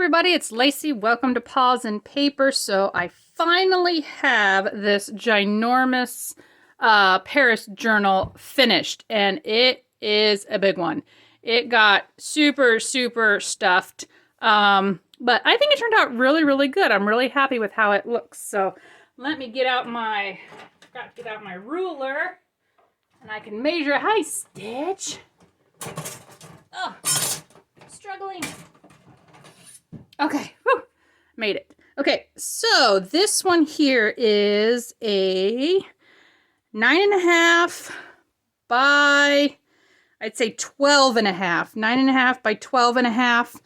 everybody, it's Lacey. Welcome to Paws and Paper. So I finally have this ginormous Paris journal finished, and it is a big one. It got super stuffed, but I think it turned out really good. I'm really happy with how it looks. So let me get out my ruler, and I can measure. Hi, Stitch. Oh, struggling. Okay, whew, made it. Okay, so this one here is a 9.5 by, I'd say 12.5. 9.5 by 12.5,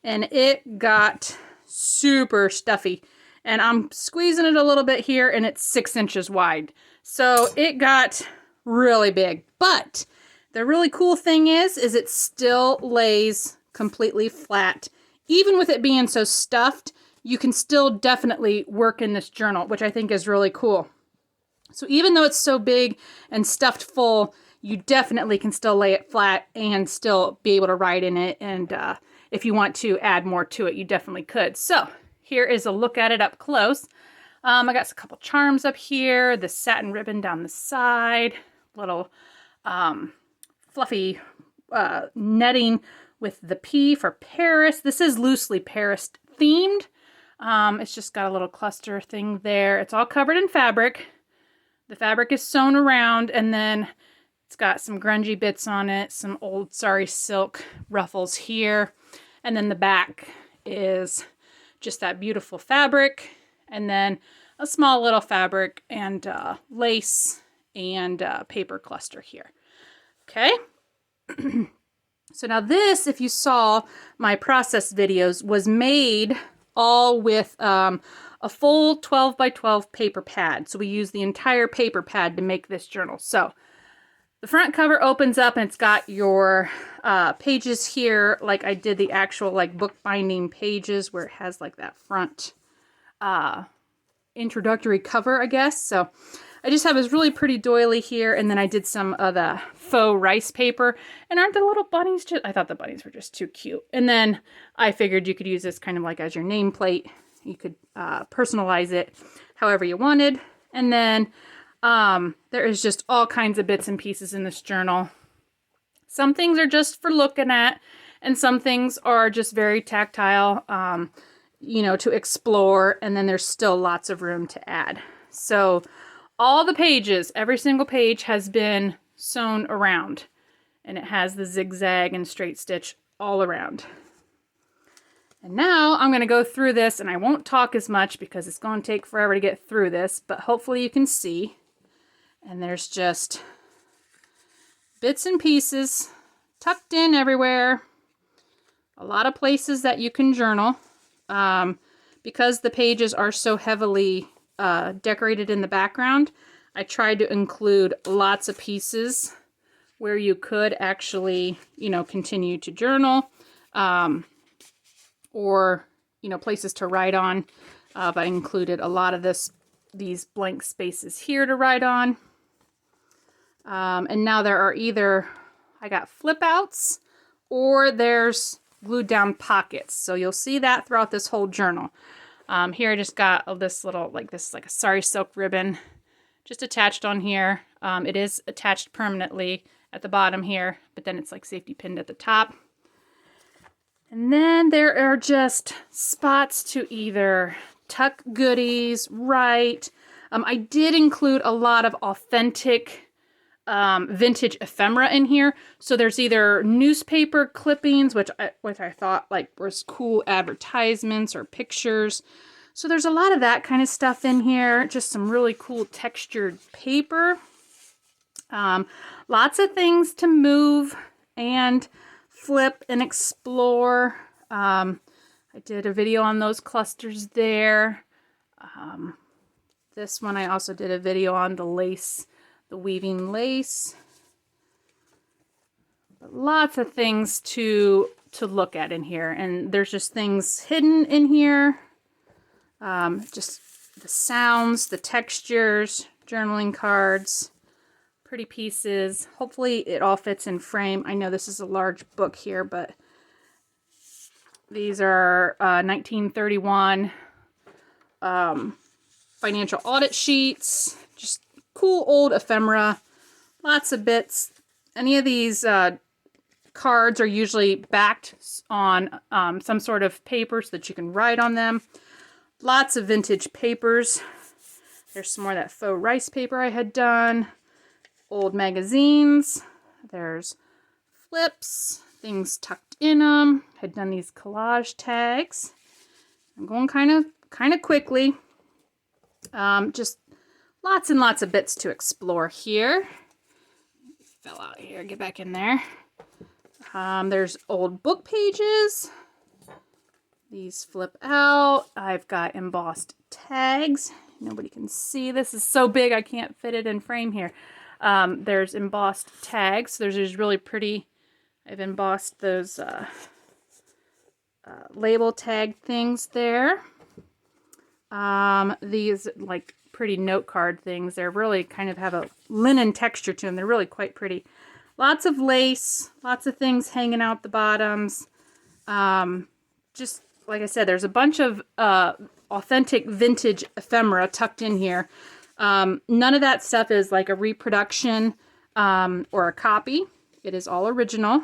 and it got super stuffy. And I'm squeezing it a little bit here, and it's 6 inches wide. So it got really big. But the really cool thing is it still lays completely flat. Even with it being so stuffed, you can still definitely work in this journal, which I think is really cool. So even though it's so big and stuffed full, you definitely can still lay it flat and still be able to write in it. And if you want to add more to it, you definitely could. So here is a look at it up close. I got a couple charms up here, the satin ribbon down the side, little fluffy netting with the P for Paris. This is loosely Paris themed. It's just got a little cluster thing there. It's all covered in fabric. The fabric is sewn around, and then it's got some grungy bits on it, some old sari silk ruffles here. And then the back is just that beautiful fabric, and then a small little fabric and lace and paper cluster here. Okay. So now this, if you saw my process videos, was made all with a full 12 by 12 paper pad. So we use the entire paper pad to make this journal. So the front cover opens up, and it's got your pages here, like I did the actual like book binding pages where it has like that front introductory cover, I guess. So I just have this really pretty doily here, and then I did some of the faux rice paper. And aren't the little bunnies just... I thought the bunnies were just too cute. And then I figured you could use this kind of like as your nameplate. You could personalize it however you wanted. And then there is just all kinds of bits and pieces in this journal. Some things are just for looking at, and some things are just very tactile, you know, to explore. And then there's still lots of room to add. So all the pages, every single page has been sewn around, and it has the zigzag and straight stitch all around. And now I'm going to go through this, and I won't talk as much because it's going to take forever to get through this, but hopefully you can see. And there's just bits and pieces tucked in everywhere. A lot of places that you can journal. Because the pages are so heavily decorated in the background, I tried to include lots of pieces where you could actually, you know, continue to journal, or, you know, places to write on. But I included a lot of these blank spaces here to write on. And now there are either, I got flip outs, or there's glued down pockets. So you'll see that throughout this whole journal. Here I just got this little, like this, like a sari silk ribbon just attached on here. It is attached permanently at the bottom here, but then it's like safety pinned at the top. And then there are just spots to either tuck goodies, write. I did include a lot of authentic vintage ephemera in here. So there's either newspaper clippings, which I thought like was cool advertisements or pictures. So there's a lot of that kind of stuff in here. Just some really cool textured paper. Lots of things to move and flip and explore. I did a video on those clusters there. This one I also did a video on the lace, the weaving lace. But lots of things to look at in here, and there's just things hidden in here. Just the sounds, the textures, journaling cards, pretty pieces. Hopefully it all fits in frame. I know this is a large book here, but These are 1931 financial audit sheets. Just cool old ephemera. Lots of bits. Any of these cards are usually backed on some sort of paper so that you can write on them. Lots of vintage papers. There's some more of that faux rice paper I had done. Old magazines. There's flips, things tucked in them. Had done these collage tags. I'm going kind of quickly. Just lots and lots of bits to explore here. Fell out here, get back in there. There's old book pages. These flip out. I've got embossed tags. Nobody can see. This is so big I can't fit it in frame here. There's embossed tags. There's these really pretty, I've embossed those label tag things there. These like pretty note card things. They're really kind of have a linen texture to them. They're really quite pretty. Lots of lace, lots of things hanging out the bottoms. Just like I said, there's a bunch of authentic vintage ephemera tucked in here. None of that stuff is like a reproduction or a copy. It is all original.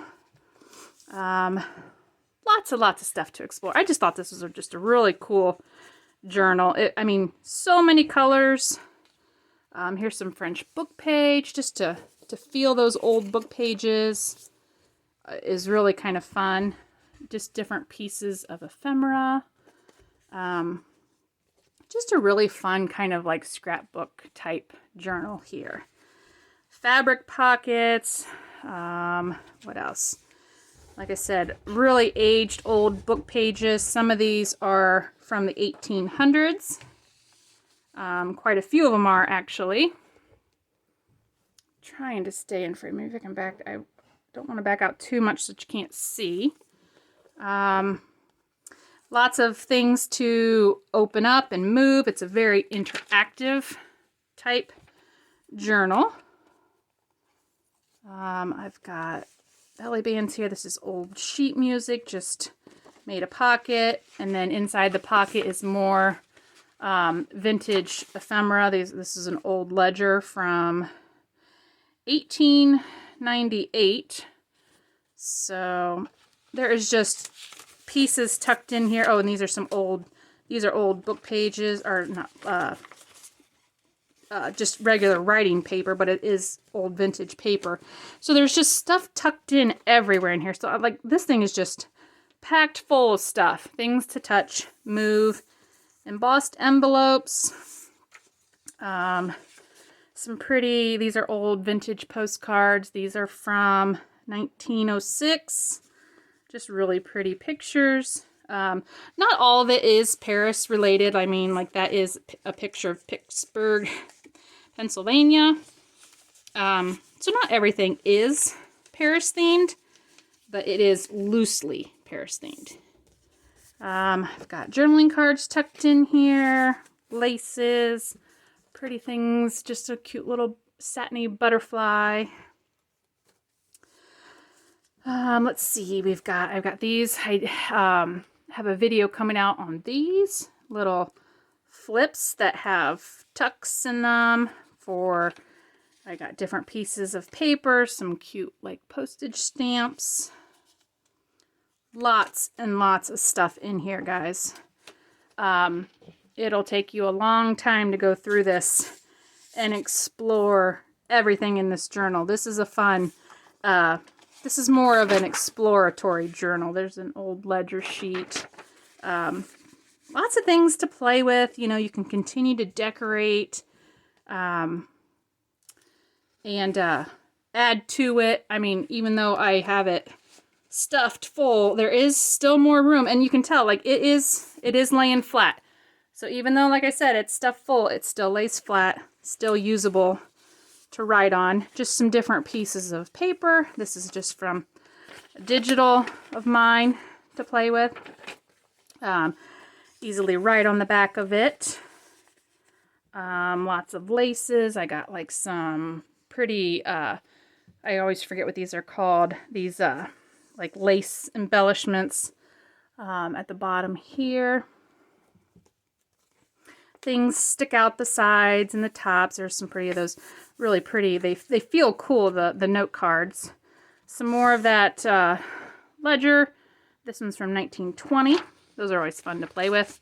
Lots and lots of stuff to explore. I just thought this was just a really cool journal. I mean, so many colors. Here's some French book page just to feel those old book pages is really kind of fun. Just different pieces of ephemera. Just a really fun kind of like scrapbook type journal here. Fabric pockets. What else? Like I said, really aged old book pages. Some of these are from the 1800s. Quite a few of them are actually. Trying to stay in frame. Maybe I can back. I don't want to back out too much so that you can't see. Lots of things to open up and move. It's a very interactive type journal. I've got belly bands here. This is old sheet music, just made a pocket. And then inside the pocket is more vintage ephemera. This is an old ledger from 1898. So there is just pieces tucked in here. Oh, and these are old book pages, or not just regular writing paper, but it is old vintage paper. So there's just stuff tucked in everywhere in here. So like this thing is just packed full of stuff, things to touch, move, embossed envelopes. Some pretty, these are old vintage postcards. These are from 1906. Just really pretty pictures. Not all of it is Paris related. I mean, like that is a picture of Pittsburgh, Pennsylvania. So not everything is Paris themed, but it is loosely Paris themed. I've got journaling cards tucked in here, laces, pretty things, just a cute little satiny butterfly. Let's see, I've got these. I have a video coming out on these little flips that have tucks in them I got different pieces of paper, some cute like postage stamps. Lots and lots of stuff in here, guys. It'll take you a long time to go through this and explore everything in this journal. This is a fun, this is more of an exploratory journal. There's an old ledger sheet. Lots of things to play with. You know, you can continue to decorate and add to it. I mean, even though I have it stuffed full, there is still more room. And you can tell, like, it is laying flat. So even though, like I said, it's stuffed full, it still lays flat, still usable to write on. Just some different pieces of paper. This is just from a digital of mine to play with. Easily write on the back of it. Lots of laces. I got like some pretty, I always forget what these are called. These like lace embellishments At the bottom here, things stick out the sides and the tops. There's some pretty of those, really pretty. They feel cool, the note cards. Some more of that ledger. This one's from 1920. Those are always fun to play with.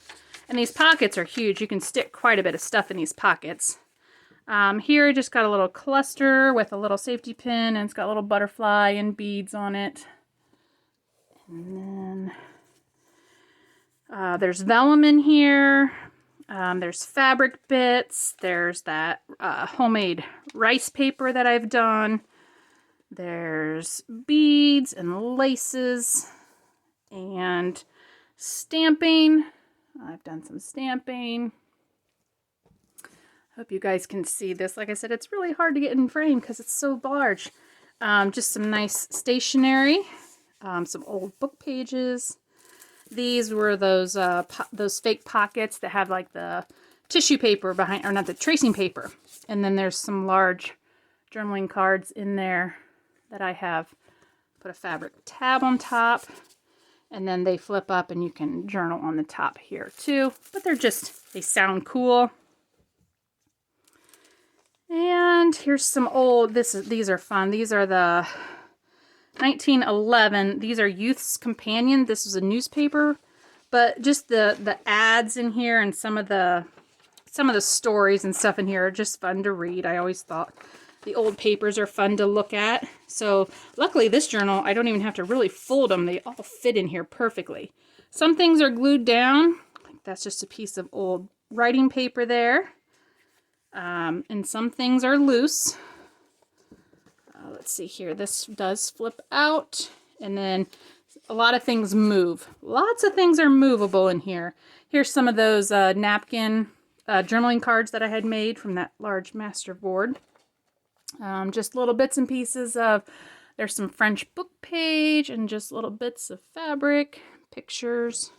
And these pockets are huge. You can stick quite a bit of stuff in these pockets. Here I just got a little cluster with a little safety pin, and it's got a little butterfly and beads on it. And then there's vellum in here. There's fabric bits. There's that homemade rice paper that I've done. There's beads and laces and stamping. I've done some stamping. Hope you guys can see this. Like I said, it's really hard to get in frame because it's so large. Just some nice stationery, some old book pages. These were those fake pockets that have like the tissue paper behind, or not the tracing paper. And then there's some large journaling cards in there that I have put a fabric tab on top. And then they flip up and you can journal on the top here too. But they sound cool. And here's some old, these are fun. These are the 1911. These are Youth's Companion. This was a newspaper, but just the ads in here and some of the stories and stuff in here are just fun to read. I always thought the old papers are fun to look at. So luckily this journal, I don't even have to really fold them. They all fit in here perfectly. Some things are glued down. That's just a piece of old writing paper there. And some things are loose. Let's see here. This does flip out. And then a lot of things move. Lots of things are movable in here. Here's some of those napkin journaling cards that I had made from that large master board. Just little bits and pieces of, there's some French book page and just little bits of fabric, pictures.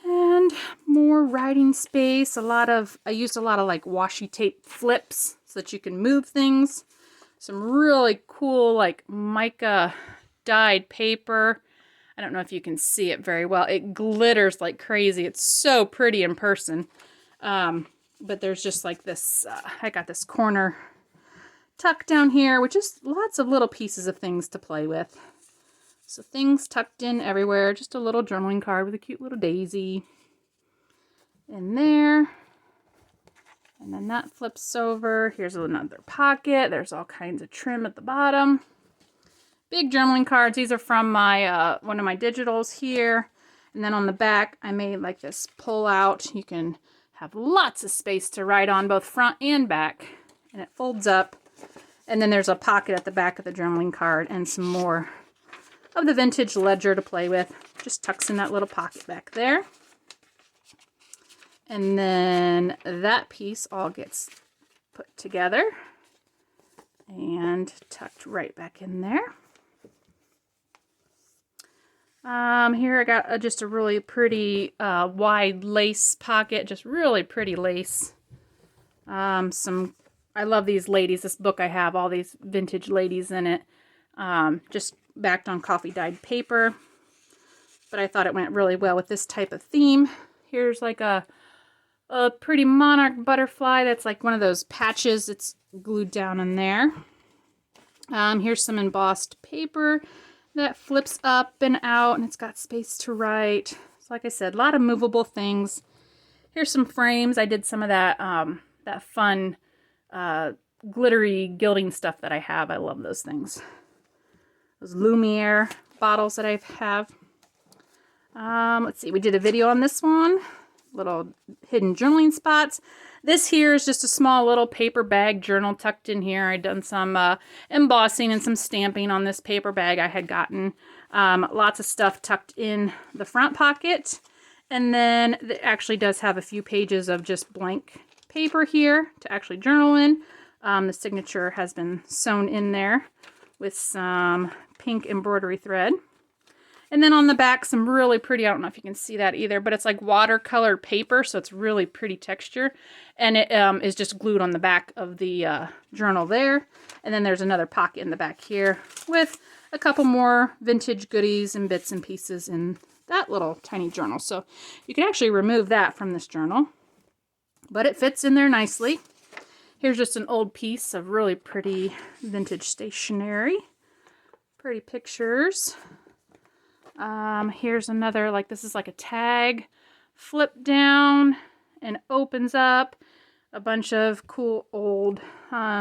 And more writing space. I used a lot of like washi tape flips so that you can move things. Some really cool like mica dyed paper. I don't know if you can see it very well. It glitters like crazy. It's so pretty in person. But there's just like this, I got this corner tuck down here, which is lots of little pieces of things to play with. So things tucked in everywhere. Just a little journaling card with a cute little daisy in there. And then that flips over. Here's another pocket. There's all kinds of trim at the bottom. Big journaling cards. These are from my one of my digitals here. And then on the back, I made like this pull out. You can have lots of space to write on both front and back. And it folds up. And then there's a pocket at the back of the journaling card and some more of the vintage ledger to play with. Just tucks in that little pocket back there. And then that piece all gets put together and tucked right back in there. Here I got just a really pretty wide lace pocket, just really pretty lace. I love these ladies. This book I have all these vintage ladies in it. Just backed on coffee dyed paper, but I thought it went really well with this type of theme. Here's like a pretty monarch butterfly that's like one of those patches. It's glued down in there. Here's some embossed paper that flips up and out, and it's got space to write. So like I said, a lot of movable things. Here's some frames. I did some of that that fun glittery gilding stuff that I have. I love those things. Those Lumiere bottles that I have. Let's see, we did a video on this one. Little hidden journaling spots. This here is just a small little paper bag journal tucked in here. I'd done some embossing and some stamping on this paper bag I had gotten. Lots of stuff tucked in the front pocket. And then it actually does have a few pages of just blank paper here to actually journal in. The signature has been sewn in there with some pink embroidery thread. And then on the back, some really pretty, I don't know if you can see that either, but it's like watercolor paper, so it's really pretty texture. And it is just glued on the back of the journal there. And then there's another pocket in the back here with a couple more vintage goodies and bits and pieces in that little tiny journal. So you can actually remove that from this journal, but it fits in there nicely. Here's just an old piece of really pretty vintage stationery. Pretty pictures. Here's another, like, this is like a tag. Flip down and opens up. A bunch of cool old,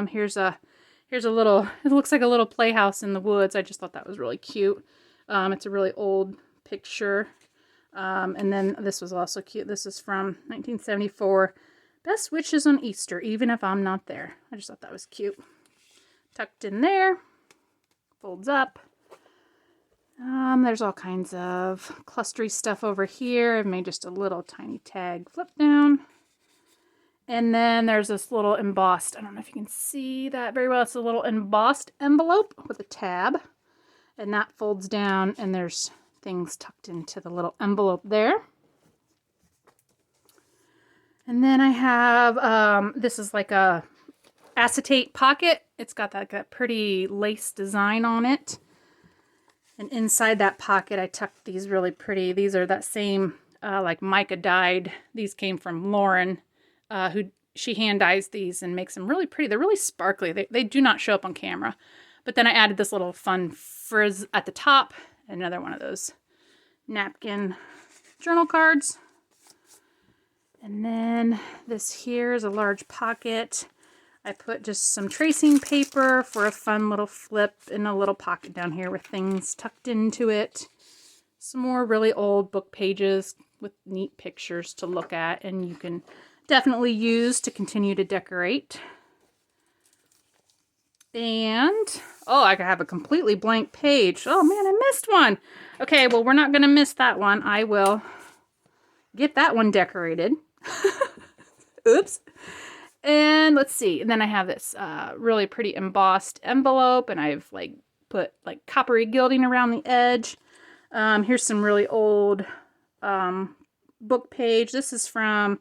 here's a little, it looks like a little playhouse in the woods. I just thought that was really cute. It's a really old picture. And then this was also cute. This is from 1974. Best wishes on Easter, even if I'm not there. I just thought that was cute. Tucked in there. Folds up. There's all kinds of clustery stuff over here. I've made just a little tiny tag flip down. And then there's this little embossed, I don't know if you can see that very well. It's a little embossed envelope with a tab. And that folds down and there's things tucked into the little envelope there. And then I have, this is like a acetate pocket. It's got that pretty lace design on it. And inside that pocket, I tucked these really pretty, these are that same, like mica dyed. These came from Lauren, who she hand dyes these and makes them really pretty. They're really sparkly. They do not show up on camera. But then I added this little fun frizz at the top. Another one of those napkin journal cards. And then this here is a large pocket. I put just some tracing paper for a fun little flip in a little pocket down here with things tucked into it. Some more really old book pages with neat pictures to look at, and you can definitely use to continue to decorate. And, oh, I have a completely blank page. Oh man, I missed one. Okay, well, we're not going to miss that one. I will get that one decorated. Oops. And let's see. And then I have this really pretty embossed envelope, and I've like put like coppery gilding around the edge. Here's some really old book page. This is from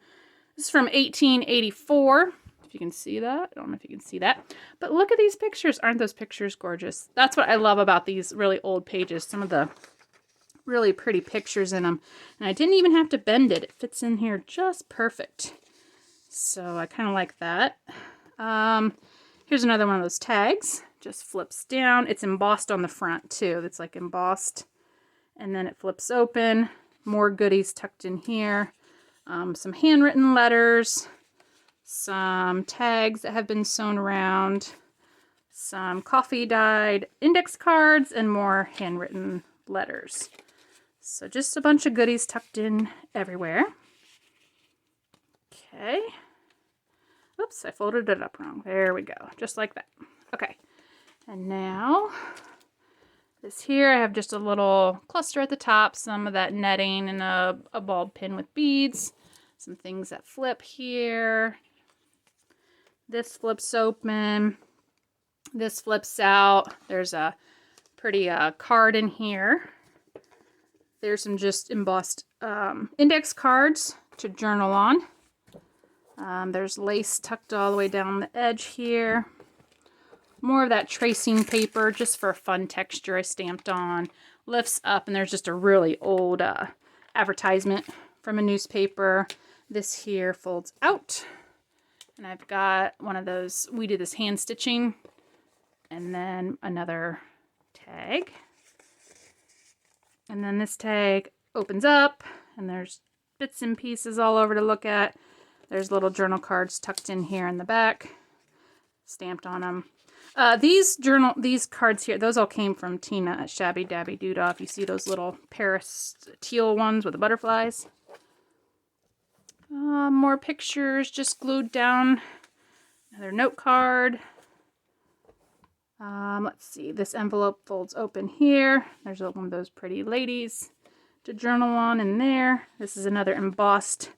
1884. If you can see that. I don't know if you can see that. But look at these pictures. Aren't those pictures gorgeous? That's what I love about these really old pages. Some of the really pretty pictures in them. And I didn't even have to bend it. It fits in here just perfect. So I kind of like that. Here's another one of those tags. Just flips down. It's embossed on the front too. It's like embossed. And then it flips open. More goodies tucked in here. Some handwritten letters. Some tags that have been sewn around. Some coffee dyed index cards and more handwritten letters. So just a bunch of goodies tucked in everywhere. Okay. Oops, I folded it up wrong. There we go. Just like that. Okay. And now, this here, I have just a little cluster at the top, some of that netting and a ball pin with beads. Some things that flip here. This flips open. This flips out. There's a pretty card in here. There's some just embossed index cards to journal on. There's lace tucked all the way down the edge here. More of that tracing paper just for a fun texture I stamped on. Lifts up, and there's just a really old advertisement from a newspaper. This here folds out. And I've got one of those, we did this hand stitching. And then another tag. And then this tag opens up, and there's bits and pieces all over to look at. There's little journal cards tucked in here in the back, stamped on them. These cards here, those all came from Tina at Shabby Dabby Doodah. If you see those little Paris teal ones with the butterflies. More pictures just glued down. Another note card. Let's see, this envelope folds open here. There's one of those pretty ladies to journal on in there. This is another embossed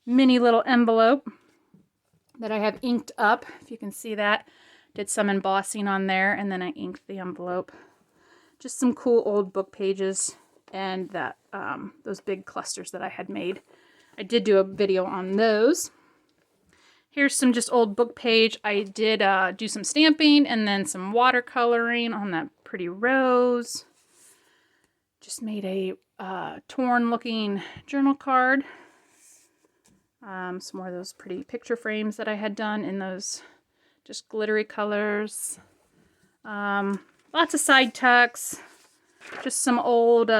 mini little envelope that I have inked up, if you can see that. Did some embossing on there, and then I inked the envelope. Just some cool old book pages and that those big clusters that I had made. I did do a video on those. Here's some just old book page. I did do some stamping and then some watercoloring on that pretty rose. Just made a torn looking journal card. Some more of those pretty picture frames that I had done in those just glittery colors. Lots of side tucks. Just some old,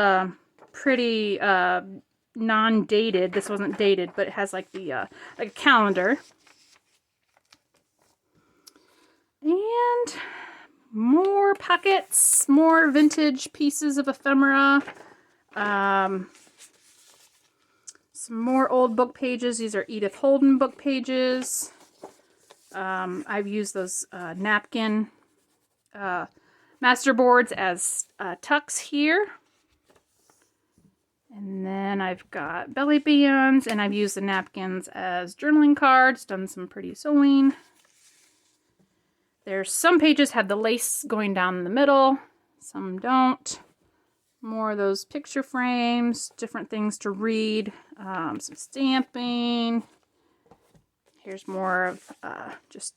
pretty non-dated. This wasn't dated, but it has like the like a calendar. And more pockets, more vintage pieces of ephemera. Some more old book pages. These are Edith Holden book pages. I've used those napkin masterboards as tucks here. And then I've got belly bands, and I've used the napkins as journaling cards, done some pretty sewing. There's some pages have the lace going down the middle, some don't. More of those picture frames, different things to read, some stamping. Here's more of just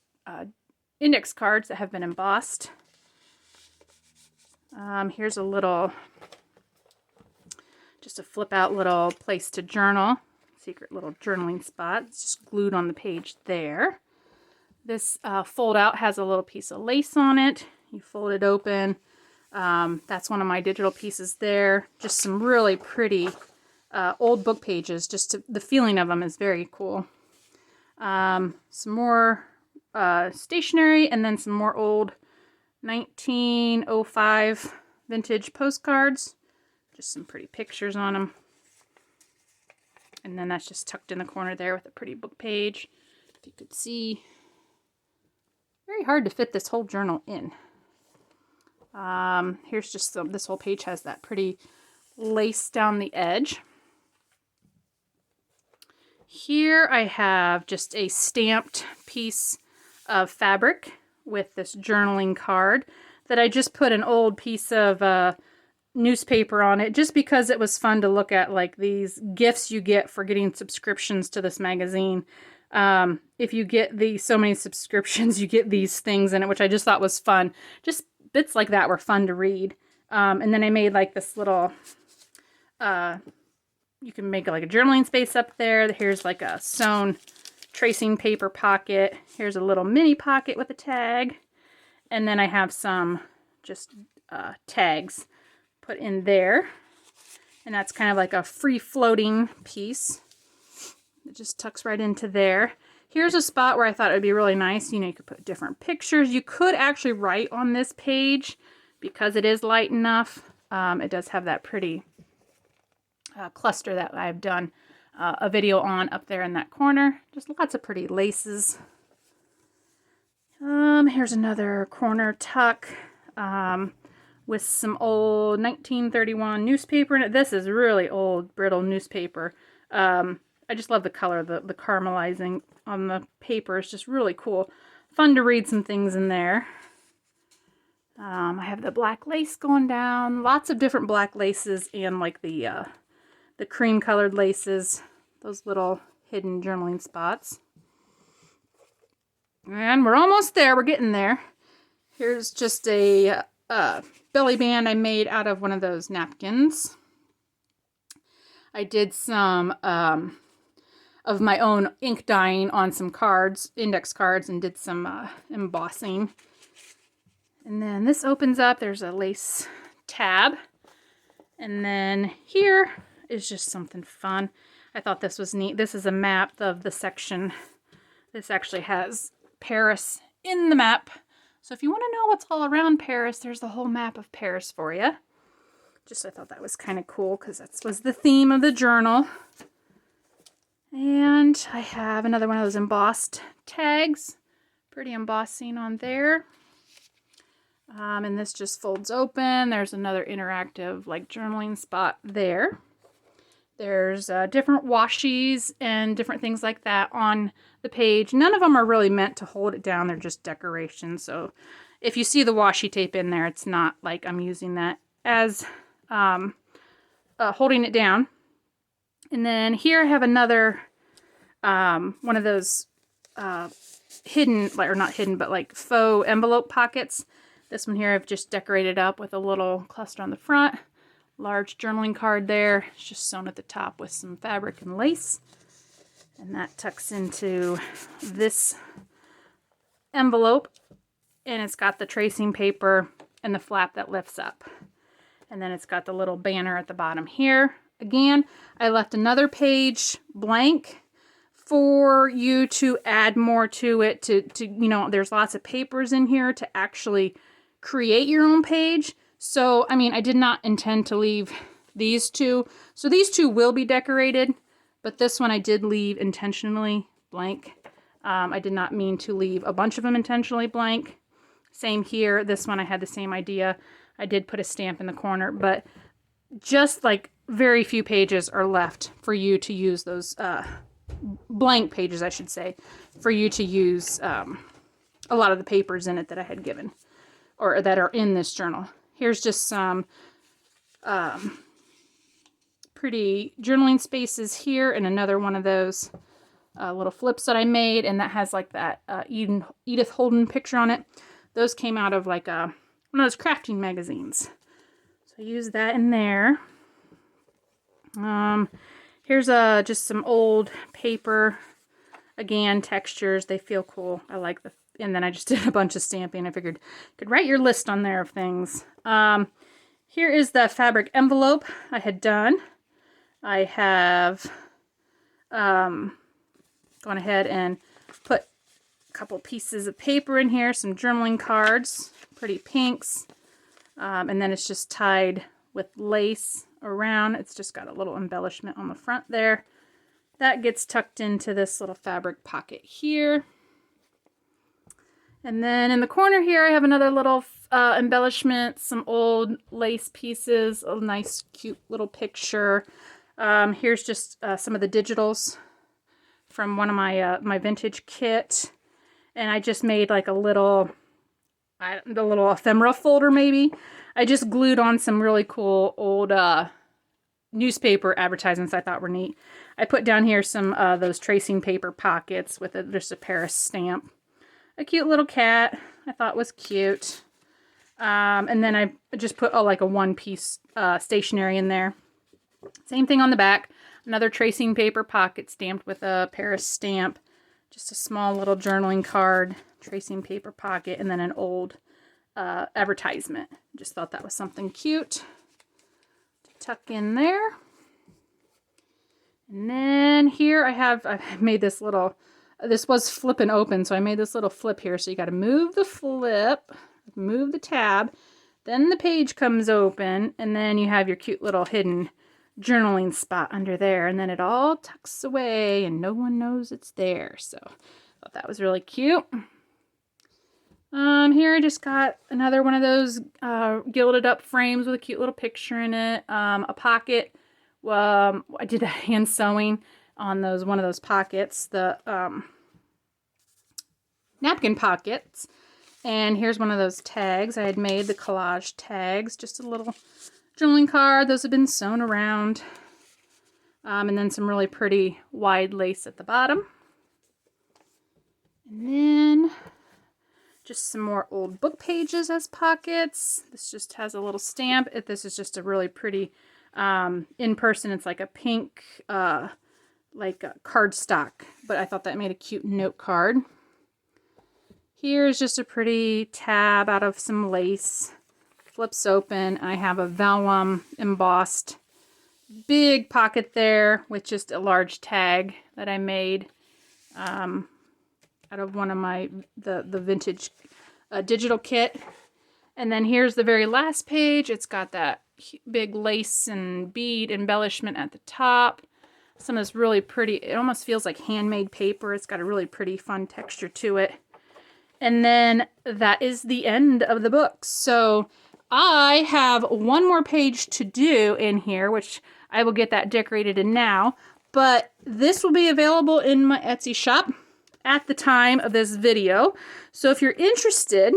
index cards that have been embossed. Here's a little, just a flip out little place to journal, secret little journaling spot. It's just glued on the page there. This fold out has a little piece of lace on it. You fold it open. That's one of my digital pieces there. Just some really pretty old book pages. The feeling of them is very cool. Some more stationery, and then some more old 1905 vintage postcards. Just some pretty pictures on them. And then that's just tucked in the corner there with a pretty book page. If you could see. Very hard to fit this whole journal in. Here's just this whole page has that pretty lace down the edge. Here I have just a stamped piece of fabric with this journaling card that I just put an old piece of newspaper on it just because it was fun to look at, like these gifts you get for getting subscriptions to this magazine. If you get so many subscriptions, you get these things in it, which I just thought was fun. Just bits like that were fun to read. And then I made like this little, you can make like a journaling space up there. Here's like a sewn tracing paper pocket. Here's a little mini pocket with a tag. And then I have some just tags put in there. And that's kind of like a free floating piece. It just tucks right into there. Here's a spot where I thought it would be really nice. You know, you could put different pictures. You could actually write on this page because it is light enough. It does have that pretty cluster that I've done a video on up there in that corner. Just lots of pretty laces. Here's another corner tuck with some old 1931 newspaper in it. This is really old, brittle newspaper. I just love the color, the caramelizing on the paper is just really cool. Fun to read some things in there. I have the black lace going down, lots of different black laces, and like the cream colored laces, those little hidden journaling spots. And we're almost there, we're getting there. Here's just a belly band I made out of one of those napkins. I did some of my own ink dyeing on some cards, index cards, and did some embossing. And then this opens up, there's a lace tab. And then here is just something fun. I thought this was neat. This is a map of the section. This actually has Paris in the map. So if you want to know what's all around Paris, there's the whole map of Paris for you. I thought that was kind of cool because that was the theme of the journal. And I have another one of those embossed tags. Pretty embossing on there. And this just folds open. There's another interactive like journaling spot there. There's different washies and different things like that on the page. None of them are really meant to hold it down. They're just decoration. So if you see the washi tape in there, it's not like I'm using that as holding it down. And then here I have another one of those hidden, or not hidden, but like faux envelope pockets This one here I've just decorated up with a little cluster on the front. Large journaling card there. It's just sewn at the top with some fabric and lace. And that tucks into this envelope. And it's got the tracing paper and the flap that lifts up. And then it's got the little banner at the bottom here. Again, I left another page blank for you to add more to it. To you know, there's lots of papers in here to actually create your own page. So, I mean, I did not intend to leave these two. So these two will be decorated, but this one I did leave intentionally blank. I did not mean to leave a bunch of them intentionally blank. Same here. This one I had the same idea. I did put a stamp in the corner, but just like very few pages are left for you to use those blank pages, I should say, for you to use a lot of the papers in it that I had given or that are in this journal. Here's just some pretty journaling spaces here and another one of those little flips that I made, and that has like that Edith Holden picture on it. Those came out of like one of those crafting magazines. So I use that in there. Here's just some old paper. Again, textures, they feel cool. I like the, and then I just did a bunch of stamping. I figured you could write your list on there of things. Here is the fabric envelope I had done. I have gone ahead and put a couple pieces of paper in here, some journaling cards, pretty pinks, and then it's just tied with lace around. It's just got a little embellishment on the front there. That gets tucked into this little fabric pocket here. And then in the corner here, I have another little embellishment, some old lace pieces, a nice, cute little picture. Here's just some of the digitals from one of my my vintage kit. And I just made like a little, the little ephemera folder maybe. I just glued on some really cool old newspaper advertisements I thought were neat. I put down here some those tracing paper pockets with just a Paris stamp. A cute little cat I thought was cute. And then I just put like a one-piece stationery in there. Same thing on the back. Another tracing paper pocket stamped with a Paris stamp. Just a small little journaling card, tracing paper pocket, and then an old advertisement. Just thought that was something cute to tuck in there. And then here I made this little, this was flip and open, so I made this little flip here. So you got to move the flip, move the tab, then the page comes open, and then you have your cute little hidden journaling spot under there, and then it all tucks away and no one knows it's there. So I thought that was really cute. Here I just got another one of those gilded up frames with a cute little picture in it. A pocket. I did a hand sewing on one of those pockets, the napkin pockets. And here's one of those tags I had made, the collage tags, just a little journaling card. Those have been sewn around. And then some really pretty wide lace at the bottom. And then just some more old book pages as pockets. This just has a little stamp. This is just a really pretty, in person, it's like a pink, like a cardstock. But I thought that made a cute note card. Here's just a pretty tab out of some lace. Flips open. I have a vellum embossed big pocket there with just a large tag that I made out of one of the vintage digital kit. And then here's the very last page. It's got that big lace and bead embellishment at the top. Some of this really pretty, it almost feels like handmade paper. It's got a really pretty fun texture to it. And then that is the end of the book. So I have one more page to do in here, which I will get that decorated in now. But this will be available in my Etsy shop at the time of this video. So if you're interested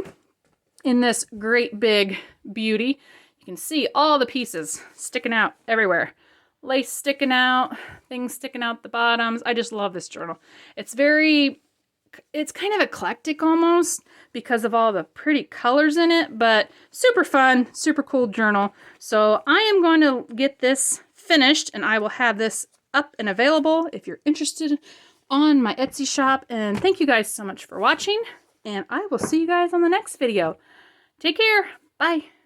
in this great big beauty, you can see all the pieces sticking out everywhere. Lace sticking out, things sticking out the bottoms. I just love this journal. It's very it's kind of eclectic almost because of all the pretty colors in it, but super fun, super cool journal. So I am going to get this finished and I will have this up and available if you're interested on my Etsy shop. And thank you guys so much for watching, and I will see you guys on the next video. Take care. Bye.